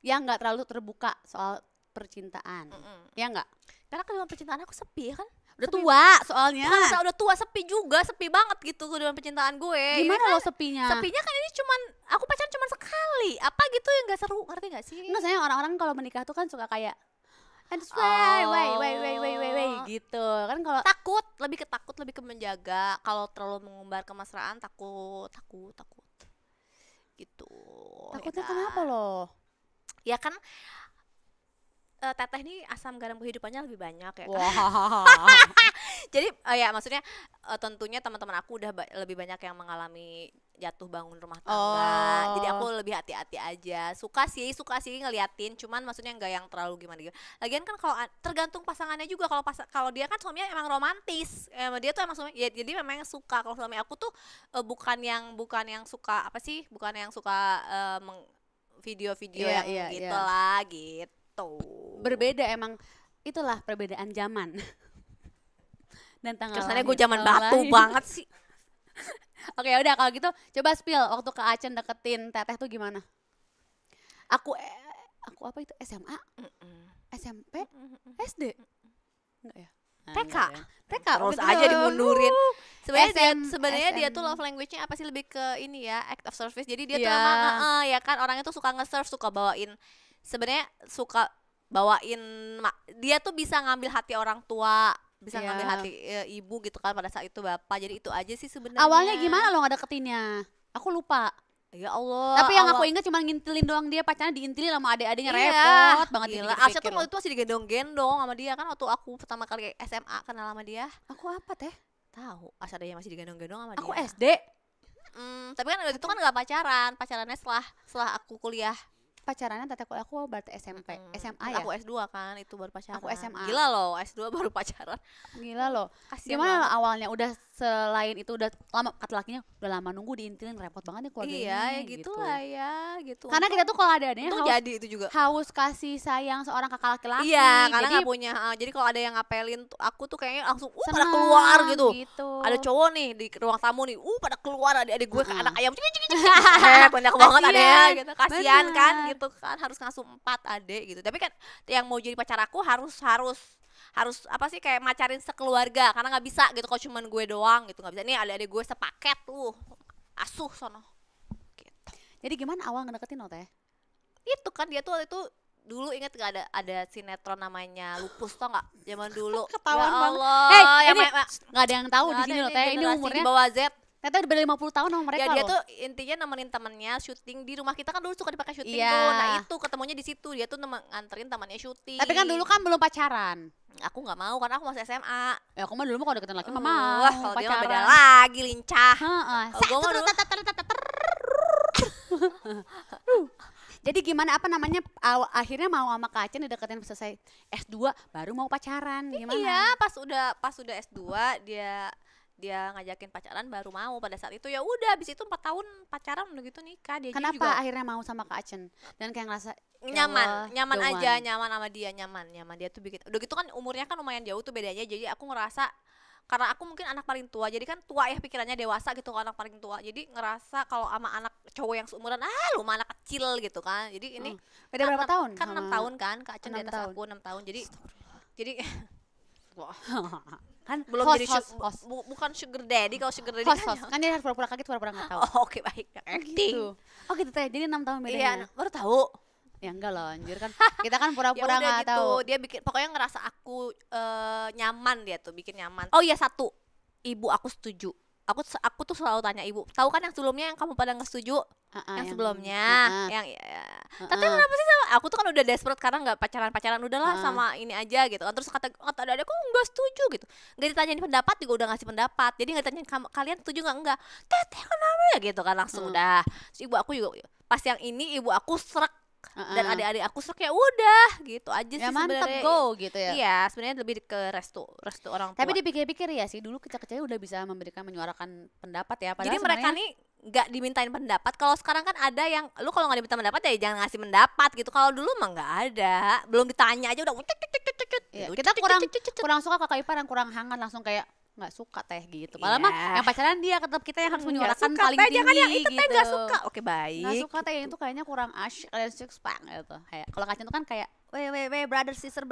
yang nggak terlalu terbuka soal percintaan, ya nggak? Karena kehidupan percintaan aku sepi kan. Udah tua soalnya. Bukan masalah udah tua, sepi juga, sepi banget gitu kehidupan percintaan gue. Gimana Ini lo kan, sepinya? sepinya kan ini cuman aku pacaran cuman sekali. Apa gitu yang gak seru, ngerti gak sih? Enggak, sayang orang-orang kalau menikah tuh kan suka kayak and gitu kan. Kalau Takut, lebih ke menjaga. Kalau terlalu mengumbar kemesraan takut gitu. takutnya Ya kan? kenapa lo? Ya kan Teteh nih asam garam kehidupannya lebih banyak ya kan. Wah. Jadi ya maksudnya tentunya teman-teman aku udah lebih banyak yang mengalami jatuh bangun rumah tangga. Jadi aku lebih hati-hati aja. Suka sih ngeliatin, cuman maksudnya nggak yang terlalu gimana. Lagian kan kalau tergantung pasangannya juga. Kalau dia kan suaminya emang romantis. Dia tuh emang suami ya, jadi memang suka. Kalau suami aku tuh bukan yang suka apa sih? Bukan yang suka video-video yang gitu lah gitu. Berbeda emang, itulah perbedaan zaman. Dan tanggal kesannya gue lahir zaman orang batu lain. banget sih. Oke udah kalau gitu coba spill waktu Kak Acen deketin Teteh tuh gimana? Aku apa itu, SMA? SMP? SD? Enggak ya? TK. TK Terus gitu. aja dimundurin. Sebenarnya SM. dia tuh love language-nya apa sih, lebih ke ini ya, act of service. Jadi dia tuh Iya. emang ya kan orangnya tuh suka nge-serve, suka bawain. Sebenarnya suka bawain dia tuh bisa ngambil hati orang tua, bisa Iya. ngambil hati ibu gitu kan pada saat itu bapak. Jadi itu aja sih sebenarnya. Awalnya gimana lo ngedeketinnya? Aku lupa. Ya Allah. Tapi yang aku ingat cuma ngintilin doang, dia pacarnya diintilin sama adik-adiknya, Iya, repot banget. gila. Asya tuh waktu itu masih digendong-gendong sama dia kan, waktu aku pertama kali SMA kenal sama dia. Aku apa teh? Tahu, Asya dia masih digendong-gendong sama Aku dia. SD. Tapi kan waktu itu kan nggak pacarannya setelah aku kuliah. Pacarannya Teteh aku berarti SMP, SMA ya? Aku S2 kan, itu baru pacaran. Aku SMA. Gila loh, S2 baru pacaran. Gila loh. Kasian Gimana banget. lo awalnya? Udah selain itu udah lama, kata lakinya udah lama nunggu diintilin, repot banget nih keluarga Iya, ya ini, gitulah ya, gitu. Karena kita tuh kalau ada adanya Untung haus, jadi itu juga. haus kasih sayang seorang kakak laki-laki. Iya, karena jadi nggak punya. Jadi kalau ada yang ngapelin tuh, aku tuh kayaknya langsung pada seneng keluar gitu. Ada gitu. cowok nih di ruang tamu nih, pada keluar adik-adik gue kayak anak ayam. Banyak banget ada ya gitu. Kasihan Bener. kan gitu kan, harus ngasuh 4 adik gitu. Tapi kan yang mau jadi pacar aku harus apa sih, kayak macarin sekeluarga, karena nggak bisa gitu kalau cuman gue doang gitu, nggak bisa. Nih adik-adik gue sepaket tuh asuh sono gitu. Jadi gimana awal ngedeketin lo teh? Itu kan dia tuh itu dulu, inget gak ada sinetron namanya Lupus, tau nggak zaman dulu? Ketahuan Ya banget. Allah, Ini nggak ada yang tahu di nggak sini ada, lo teh. Ini generasi umurnya di bawah Z. Teteh udah 50 tahun sama mereka Ya dia loh. tuh intinya nemenin temennya syuting di rumah kita kan, dulu suka dipakai syuting Iya. tuh. Nah itu ketemunya di situ, dia tuh nganterin temannya syuting. Tapi kan dulu kan belum pacaran. aku nggak mau karena aku masih SMA. Ya aku mah dulu mah kalau deketin laki mah Wah, mau kalau dia mah beda pacaran. lagi, lincah. Heeh. Kalau gua mah dulu- Jadi gimana, apa namanya, akhirnya mau sama Kak Acen dideketin selesai S2 baru mau pacaran, gimana? Iya, pas udah S2 dia ngajakin pacaran baru mau. Pada saat itu ya udah, habis itu 4 tahun pacaran udah gitu nikah. Dia Kenapa juga akhirnya mau sama Kak Acen? Dan kayak ngerasa nyaman the aja, one. nyaman sama dia, nyaman dia tuh bikin. Udah gitu kan umurnya kan lumayan jauh tuh bedanya. Jadi aku ngerasa, karena aku mungkin anak paling tua, jadi kan tua ya pikirannya, dewasa gitu kalau anak paling tua. Jadi ngerasa kalau sama anak cowok yang seumuran, lu mah anak kecil gitu kan. Jadi ini Beda berapa tahun? kan 6 sama- tahun kan, Kak Acen di 6 atas tahun. aku 6 tahun. Jadi Kan belum host, jadi host. bukan sugar daddy. Kalau sugar daddy Host, kan host. Kan dia harus pura-pura kaget, pura-pura nggak tahu. oh, oke baik, acting. Gitu. Oh gitu teh. Jadi 6 tahun Iya, bedanya. baru tahu. Ya enggak loh, anjir kan. Kita kan Ya pura-pura udah nggak gitu, tahu. dia bikin, pokoknya ngerasa aku nyaman, dia tuh bikin nyaman. Oh iya, satu, ibu aku setuju. Aku tuh selalu tanya ibu, tahu kan yang sebelumnya yang kamu pada nggak setuju, yang sebelumnya, yang ya. Tapi kenapa sih sama aku tuh kan udah desperate karena nggak pacaran udahlah sama ini aja gitu kan. Terus kata adek kok nggak setuju gitu, nggak ditanyain pendapat juga udah ngasih pendapat. Jadi nggak ditanyain kalian setuju nggak, teteh kenapa ya gitu kan, langsung udah. Terus ibu aku juga pas yang ini ibu aku serak, dan adik-adik aku serak, ya udah gitu aja sih Ya mantep, sebenarnya. go gitu ya. Iya, sebenarnya lebih ke restu orang tua. Tapi dipikir-pikir ya sih, dulu kecil-kecil udah bisa menyuarakan pendapat ya. Padahal jadi mereka sebenarnya- nih nggak dimintain pendapat. Kalau sekarang kan ada yang lu kalau nggak diminta pendapat ya jangan ngasih pendapat gitu. Kalau dulu mah nggak ada, belum ditanya aja udah Iya, gitu. kita kurang suka kakak ipar yang kurang hangat langsung kayak nggak suka teh gitu. Padahal mah yang pacaran dia tetap kita yang harus menyuarakan paling tinggi jangan yang itu gitu. teh nggak suka. Oke, baik. Nggak suka teh yang itu kayaknya kurang asyik dan six pack gitu. Kayak kalau kacang itu kan kayak weh brother sister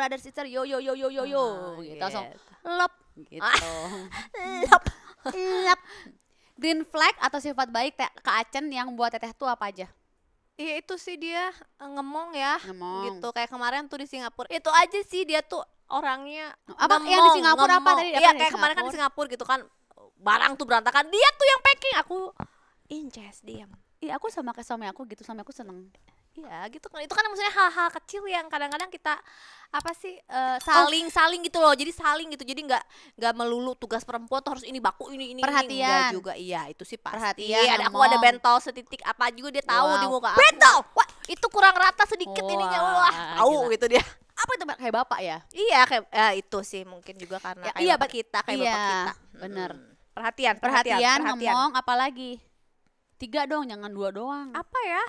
yo gitu. Langsung lop gitu. Lop. Lop. Green flag atau sifat baik Kak Acen yang buat teteh tuh apa aja? Iya itu sih dia ngomong ya. Ngomong. Gitu kayak kemarin tuh di Singapura. Itu aja sih dia tuh orangnya Apa yang di Singapura apa tadi? Iya kayak kemarin kan di Singapura gitu kan. Barang tuh berantakan. Dia tuh yang packing. Aku inces diam. Iya aku sama kayak suami aku gitu, suami aku seneng. Iya gitu kan, itu kan maksudnya hal-hal kecil yang kadang-kadang kita apa sih saling gitu loh, jadi saling gitu, jadi nggak melulu tugas perempuan tuh harus ini baku ini perhatian enggak juga. Iya itu sih pasti perhatian, aku ada bentol setitik apa juga dia tahu di muka aku. Bentol wah itu kurang rata sedikit ininya wah tahu gitu dia. Apa itu kayak bapak ya? Iya kayak itu sih mungkin juga karena kayak bapak kita bapak kita. Bener. Perhatian ngomong apalagi 3 dong, jangan 2 doang. Apa ya?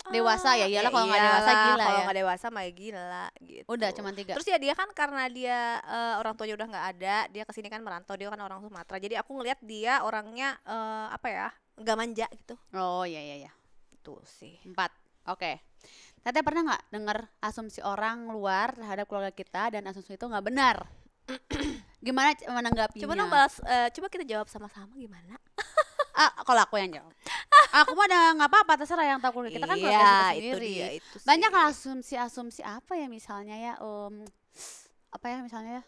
Dewasa ya iyalah, kalau nggak dewasa gila kalau ya. nggak dewasa mah gila gitu. Udah cuma 3. Terus ya dia kan karena dia orang tuanya udah nggak ada, dia kesini kan merantau, dia kan orang Sumatera, jadi aku ngelihat dia orangnya apa ya, nggak manja gitu. Oh iya Itu sih 4. Oke. Teteh pernah nggak dengar asumsi orang luar terhadap keluarga kita dan asumsi itu nggak benar? Gimana menanggapinya? coba dong coba kita jawab sama-sama gimana. Kalau aku yang jawab. Aku mah udah nggak apa-apa, terserah yang tahu keluarga kita kan keluarga kita sendiri. Itu banyak kan asumsi apa ya misalnya ya apa ya misalnya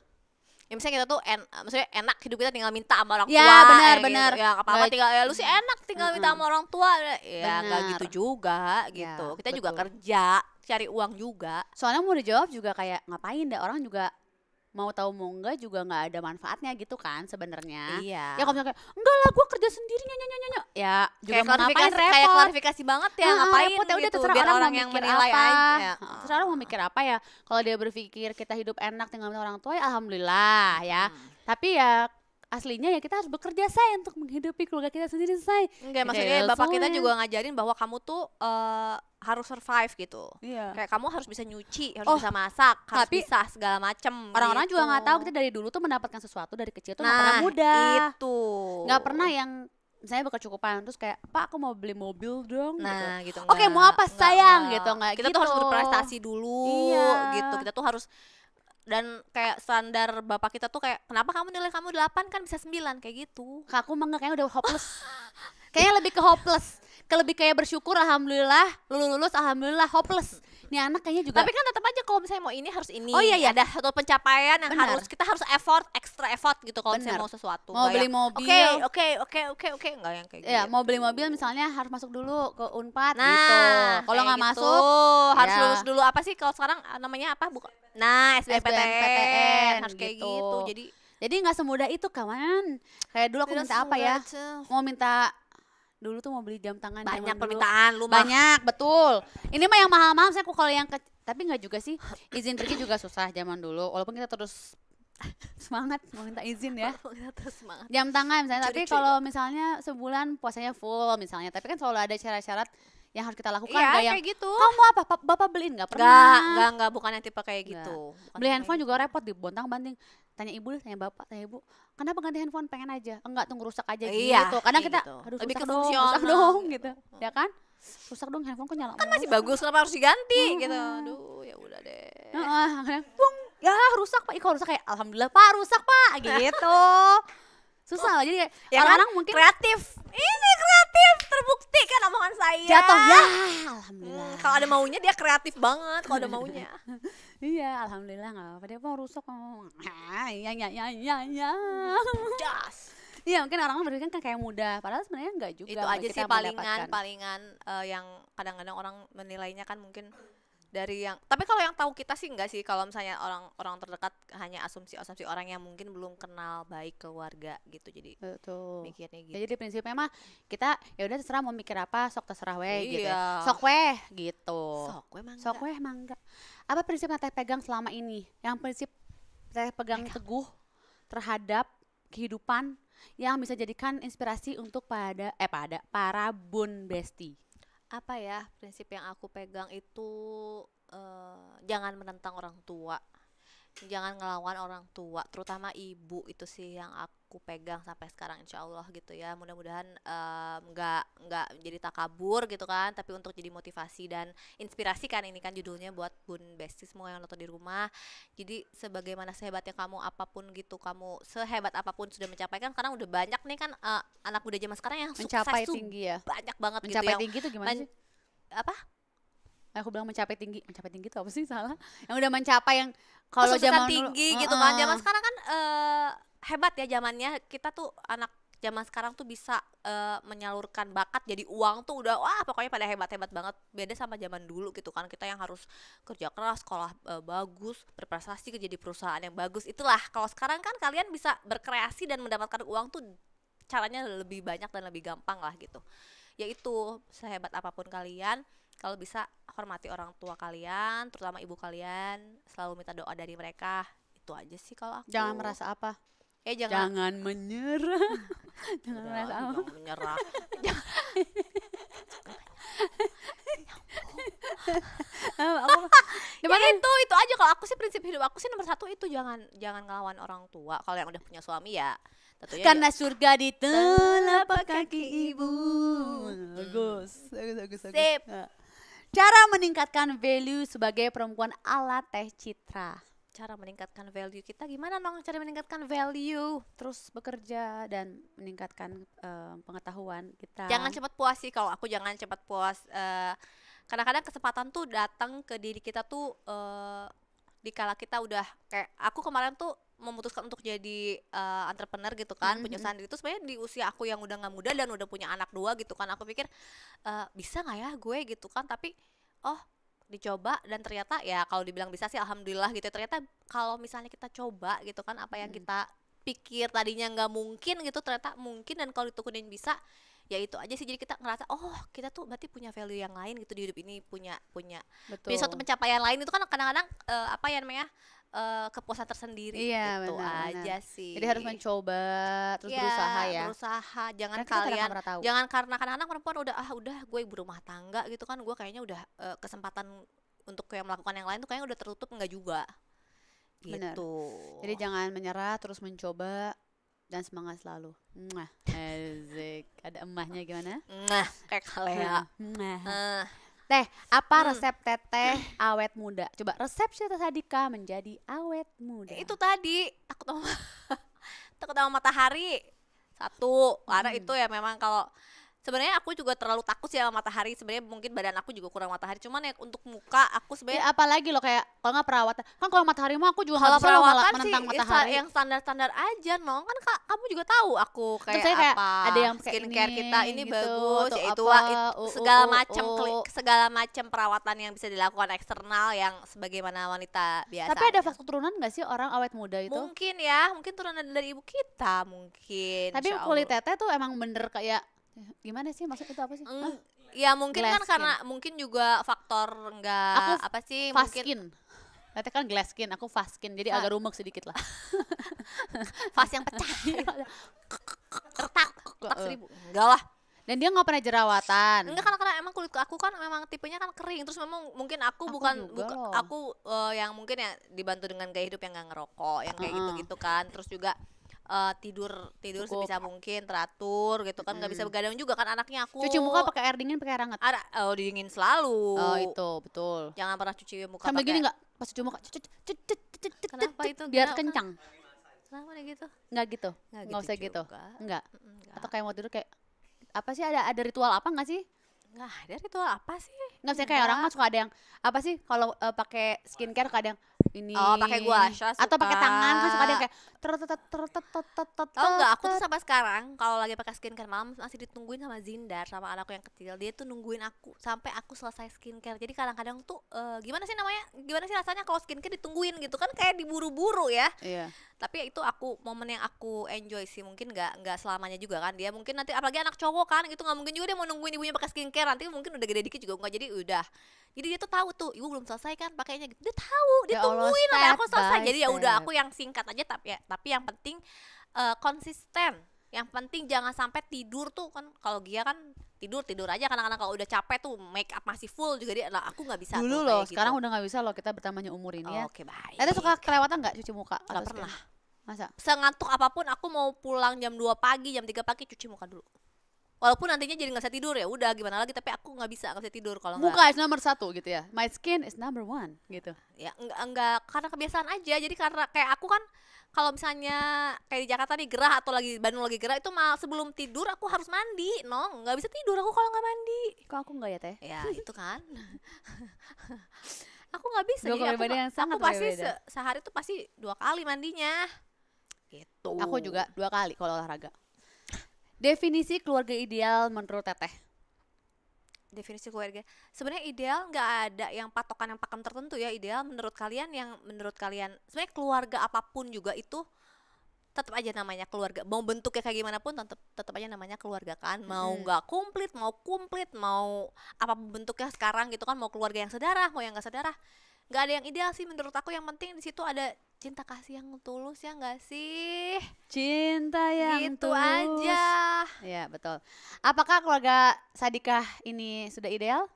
ya misalnya kita tuh maksudnya enak hidup kita tinggal minta sama orang tua. Ya benar. Gitu. Ya apa-apa tinggal lu sih enak tinggal minta sama orang tua. Ya nggak gitu juga gitu. Ya, Kita juga betul. kerja, cari uang juga. Soalnya mau dijawab juga kayak ngapain deh, orang juga mau tahu mau enggak juga nggak ada manfaatnya gitu kan sebenarnya. Iya. Ya kalau misalnya kayak enggak lah gue kerja sendiri ya juga Kayak mau ngapain repot. Kayak klarifikasi banget ya ngapain repot, ya udah gitu. terserah Biar orang orang mau yang mikir menilai apa. aja. Terserah orang mau mikir apa ya. Kalau dia berpikir kita hidup enak tinggal sama orang tua ya alhamdulillah ya. Tapi ya aslinya ya kita harus bekerja untuk menghidupi keluarga kita sendiri Enggak, maksudnya bapak kita juga ngajarin bahwa kamu tuh harus survive gitu. Iya. Kayak kamu harus bisa nyuci, harus bisa masak, harus tapi bisa segala macem. Orang-orang gitu. juga nggak tahu kita dari dulu tuh mendapatkan sesuatu dari kecil tuh nggak Nah, pernah mudah. Itu. Nggak pernah yang misalnya berkecukupan terus kayak Pak aku mau beli mobil dong Nah, gitu. Oke, mau apa sayang gitu nggak kita gitu. tuh harus berprestasi dulu Iya. gitu. Kita tuh harus dan kayak standar bapak kita tuh kayak kenapa kamu nilai kamu 8 kan bisa 9 kayak gitu. Aku mah nggak, kayaknya udah hopeless. Kayaknya lebih ke hopeless. Lebih kayak bersyukur alhamdulillah, lulus alhamdulillah, hopeless. Nih anak kayaknya juga. Tapi kan tetap aja kalau misalnya mau ini harus ini. Oh iya. Ada satu pencapaian yang Benar. kita harus extra effort gitu kalau misalnya mau sesuatu. Mau beli mobil. Oke, enggak yang kayak gitu. Ya, mau beli mobil misalnya harus masuk dulu ke Unpad Nah, gitu. Kalau nggak gitu. masuk harus ya. lulus dulu apa sih kalau sekarang namanya apa? Nah, SBMPTN harus kayak gitu. Jadi nggak semudah itu kawan. Kayak dulu aku minta apa ya? Mau minta dulu tuh mau beli jam tangan banyak zaman dulu. permintaan lu mah. Banyak, betul. Ini mah yang mahal-mahal saya kalau yang tapi nggak juga sih. Izin pergi juga susah zaman dulu. Walaupun kita terus semangat mau minta izin ya. Kita terus semangat. Jam tangan misalnya, tapi Curi-curi. kalau misalnya sebulan puasanya full misalnya, tapi kan selalu ada syarat-syarat yang harus kita lakukan. Iya, Gak yang kayak gitu. kamu apa bapak beliin nggak pernah. Enggak, bukan yang tipe kayak gitu. Bukan Beli tipe handphone kayak juga repot dibontang-banting. Tanya ibu deh, tanya bapak, tanya ibu. Kenapa ganti handphone? Pengen aja. Enggak, tunggu rusak aja Iya, gitu. Kadang kayak kita gitu. aduh Lebih rusak ke dong, fungsional rusak dong gitu. gitu. Ya kan? Rusak dong handphone kok nyala. kan masih bagus kenapa harus diganti gitu. Aduh, ya udah deh. Kadang, bung, ya rusak Pak. Ih, kalau rusak kayak alhamdulillah Pak, rusak Pak gitu. Susah lah, jadi kayak Ya orang-orang kan? mungkin Kreatif. Ini kreatif, terbukti kan omongan saya. jatuh ya alhamdulillah. Kalau ada maunya dia kreatif banget kalau ada maunya. Iya, alhamdulillah nggak apa-apa. Dia mau rusak ngomong. Ya. Das. Iya, mungkin orang berpikir kan kayak mudah, padahal sebenarnya enggak juga. Itu aja kita sih mendapatkan. palingan yang kadang-kadang orang menilainya kan mungkin dari yang tapi kalau yang tahu kita sih enggak sih kalau misalnya orang terdekat hanya asumsi orang yang mungkin belum kenal baik keluarga gitu jadi Betul. mikirnya gitu. Ya, jadi prinsipnya mah kita ya udah terserah mau mikir apa, sok terserah weh gitu. Iya. Sok weh gitu. Sok Sok weh mangga. Apa prinsip yang Teh pegang selama ini? Yang prinsip Teh pegang teguh terhadap kehidupan yang bisa jadikan inspirasi untuk para bun bestie. apa ya prinsip yang aku pegang itu jangan menentang orang tua. Jangan ngelawan orang tua, terutama ibu, itu sih yang aku pegang sampai sekarang insya Allah gitu ya. Mudah-mudahan nggak jadi takabur gitu kan, tapi untuk jadi motivasi dan inspirasi kan, ini kan judulnya buat Bun Besti semua yang nonton di rumah. Jadi sebagaimana sehebatnya kamu apapun gitu, kamu sehebat apapun sudah mencapai kan, karena udah banyak nih kan anak muda zaman sekarang yang Mencapai sukses tuh tinggi ya. banyak banget gitu Mencapai yang tinggi itu gimana sih? apa Aku bilang mencapai tinggi itu apa sih, salah? Yang udah mencapai yang kalau kesuksesan zaman dulu, tinggi gitu kan. Zaman sekarang kan hebat ya zamannya, kita tuh anak zaman sekarang tuh bisa menyalurkan bakat jadi uang tuh udah wah pokoknya pada hebat-hebat banget. Beda sama zaman dulu gitu kan, kita yang harus kerja keras, sekolah bagus, berprestasi, kerja di perusahaan yang bagus. Itulah kalau sekarang kan kalian bisa berkreasi dan mendapatkan uang tuh caranya lebih banyak dan lebih gampang lah gitu. Yaitu sehebat apapun kalian, kalau bisa hormati orang tua kalian, terutama ibu kalian, selalu minta doa dari mereka. Itu aja sih kalau aku. jangan merasa apa? jangan Jangan menyerah. Jangan udah, merasa apa? jangan menyerah. Aku, Ya itu aja kalau aku sih, prinsip hidup aku sih nomor satu itu jangan ngelawan orang tua. Kalau yang udah punya suami ya tentunya karena surga di telapak kaki ibu. Bagus. sip. Cara meningkatkan value sebagai perempuan ala Teh Citra. Cara meningkatkan value kita gimana dong? Cara meningkatkan value, Terus bekerja dan meningkatkan pengetahuan kita. jangan cepat puas sih kalau aku. Jangan cepat puas. Kadang-kadang kesempatan tuh datang ke diri kita tuh dikala kita udah kayak aku kemarin tuh memutuskan untuk jadi entrepreneur gitu kan, punya usaha sendiri. Itu sebenarnya di usia aku yang udah nggak muda dan udah punya anak 2 gitu kan, aku pikir bisa nggak ya gue gitu kan, tapi dicoba dan ternyata ya kalau dibilang bisa sih alhamdulillah gitu. Ternyata kalau misalnya kita coba gitu kan, apa yang kita pikir tadinya nggak mungkin gitu ternyata mungkin, dan kalau ditekunin bisa, ya itu aja sih. Jadi kita ngerasa kita tuh berarti punya value yang lain gitu di hidup ini, punya Betul. suatu pencapaian lain. Itu kan kadang-kadang apa ya namanya, kepuasan tersendiri. Iya, Itu benar. aja sih. Jadi harus mencoba terus Ya, berusaha ya. berusaha. Jangan Karena kita kadang kalian, nggak pernah tahu. jangan karena kadang-kadang perempuan udah gue berumah tangga gitu kan, gue kayaknya udah kesempatan untuk kayak melakukan yang lain tuh kayaknya udah tertutup. Enggak juga Benar. gitu. Jadi jangan menyerah, terus mencoba dan semangat selalu. Mwah. Asik. Ada emahnya gimana? Nah, kayak Kalea. Mwah. Teh, apa resep teteh awet muda? Coba resep Teh Sadika menjadi awet muda. Itu tadi takut sama matahari. Satu, karena itu ya memang kalau sebenarnya aku juga terlalu takut sih sama matahari. Sebenarnya mungkin badan aku juga kurang matahari. Cuman ya untuk muka aku Ya, sebenarnya apalagi loh kayak kalau nggak perawatan. Kan kalau matahari mah aku juga kalau nggak bisa loh perawatan sih menentang matahari. yang standar-standar aja, Nong. Kan kamu juga tahu aku Terus kayak saya kayak apa. ada yang pakai Skincare ini, kita ini gitu, bagus, atau yaitu apa, segala macam perawatan yang bisa dilakukan eksternal yang sebagaimana wanita biasa. Tapi ada faktor turunan nggak sih orang awet muda itu? Mungkin ya, mungkin turunan dari ibu kita mungkin. Tapi insya kulit Allah. teteh tuh emang bener kayak gimana sih, maksud itu apa sih? Hah? Ya mungkin Glass kan karena mungkin juga faktor enggak Aku apa sih Fast mungkin skin. Teteh kan glass skin, aku fast skin, jadi agak rumek sedikit lah. fase yang pecah retak retak seribu. Enggak lah. Dan dia nggak pernah jerawatan. Enggak, karena emang kulit aku kan memang tipenya kan kering. Terus memang mungkin aku juga loh. aku yang mungkin ya dibantu dengan gaya hidup yang nggak ngerokok, yang kayak gitu-gitu kan. Terus juga tidur Cukup. sebisa mungkin teratur gitu kan. Nggak bisa begadang juga kan anaknya aku. Cuci muka pakai air dingin, pakai air hangat. ada dingin selalu. Oh itu betul. Jangan pernah cuci muka Sambil gini pakai. nggak pas cuci muka? Kenapa itu? Biar Kenapa? kencang. Kenapa nih gitu? Nggak gitu. Nggak Nggak usah gitu. juga. Enggak. Enggak. Atau kayak mau tidur kayak apa sih, ada ritual apa nggak sih? Nggak ada ritual apa sih? Nggak bisa kayak orang kan suka ada yang apa sih kalau pakai skincare suka ada yang ini. Pakai gua Asha atau pakai suka. tangan kan suka ada yang kayak Tahu nggak, aku tuh sampai sekarang kalau lagi pakai skincare malam masih ditungguin sama Zindar, sama anakku yang kecil. Dia tuh nungguin aku sampai aku selesai skincare. Jadi kadang-kadang tuh gimana sih namanya? Gimana sih rasanya kalau skincare ditungguin gitu kan, kayak diburu-buru ya. Iya. Tapi ya itu momen yang aku enjoy sih. Mungkin nggak selamanya juga kan. Dia mungkin nanti apalagi anak cowok kan, itu nggak mungkin juga dia mau nungguin ibunya pakai skincare. Nanti mungkin udah gede dikit juga nggak, jadi udah. Jadi dia tuh tahu tuh ibu belum selesai kan pakainya gitu. Dia tahu, dia Ya Allah, tungguin sampai step aku selesai. by Jadi ya udah step. aku yang singkat aja, tapi yang penting konsisten. Yang penting jangan sampai tidur tuh kan, kalau Gia kan tidur aja, kadang-kadang kalau udah capek tuh make up masih full juga dia. Lah aku nggak bisa Dulu tuh loh, kayak sekarang gitu. udah nggak bisa loh, kita bertambahnya umur ini ya. Oke, baik. Tete suka kelewatan nggak cuci muka? Nggak Atau pernah. Masa? Sengantuk apapun aku mau pulang jam 2 pagi, jam 3 pagi cuci muka dulu. Walaupun nantinya jadi nggak bisa tidur ya udah gimana lagi, tapi aku nggak bisa tidur kalau nggak. Muka is nomor 1 gitu ya. My skin is number 1 gitu. Ya enggak karena kebiasaan aja. Jadi karena kayak aku kan kalau misalnya kayak di Jakarta nih gerah atau lagi Bandung lagi gerah itu sebelum tidur aku harus mandi. No, nggak bisa tidur aku kalau nggak mandi. Kok aku nggak ya Teh? Ya itu kan. Aku nggak bisa. Dua Jadi aku, kepribadian yang sangat aku pasti berbeda. sehari tuh pasti 2 kali mandinya. Gitu. Aku juga 2 kali kalau olahraga. Definisi keluarga ideal menurut Teteh? Definisi keluarga sebenarnya ideal nggak ada yang patokan yang pakem tertentu ya. Ideal menurut kalian yang menurut kalian, sebenarnya keluarga apapun juga itu tetap aja namanya keluarga, mau bentuknya kayak gimana pun tetap aja namanya keluarga kan. Mau nggak komplit mau apapun bentuknya sekarang gitu kan, mau keluarga yang sedarah mau yang nggak sedarah, nggak ada yang ideal sih menurut aku. Yang penting di situ ada cinta kasih yang tulus, ya nggak sih? Cinta yang Gitu tulus aja. Ya betul. Apakah keluarga Sadikah ini sudah ideal?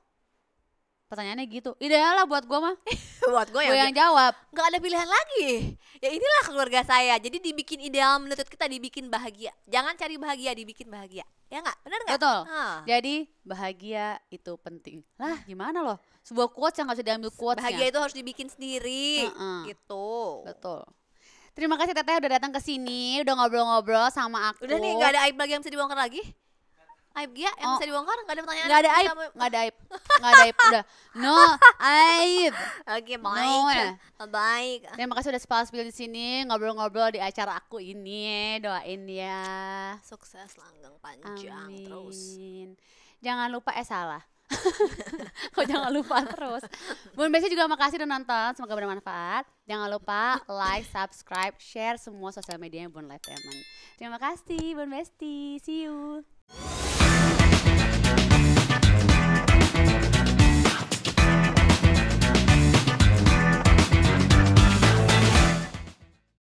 Pertanyaannya gitu. Ideal lah buat gue mah. Buat gue Gue yang jawab. nggak ada pilihan lagi. Ya inilah keluarga saya. Jadi dibikin ideal menurut kita, dibikin bahagia. Jangan cari bahagia, dibikin bahagia. Ya nggak? Benar nggak? Betul. Ah. Jadi bahagia itu penting. Lah gimana loh? Sebuah quotes yang gak bisa diambil quotesnya. Bahagia itu harus dibikin sendiri. Gitu. Betul. Terima kasih Teteh udah datang ke sini, udah ngobrol-ngobrol sama aku. Udah nih, nggak ada aib lagi yang bisa dibongkar lagi? Aib Gia yang bisa dibongkar? Nggak ada pertanyaan? Nggak ada aib, nggak ada aib, nggak ada aib. Udah, no aib. Oke, baik. Baik. Terima kasih udah spill di sini, ngobrol-ngobrol di acara aku ini. Doain ya. Sukses langgeng panjang terus. Amin. Jangan lupa salah. Kok jangan lupa terus. Bun Besti juga makasih udah nonton, semoga bermanfaat. Jangan lupa like, subscribe, share semua sosial medianya Bun Life Teman. Terima kasih Bun Besti, see you.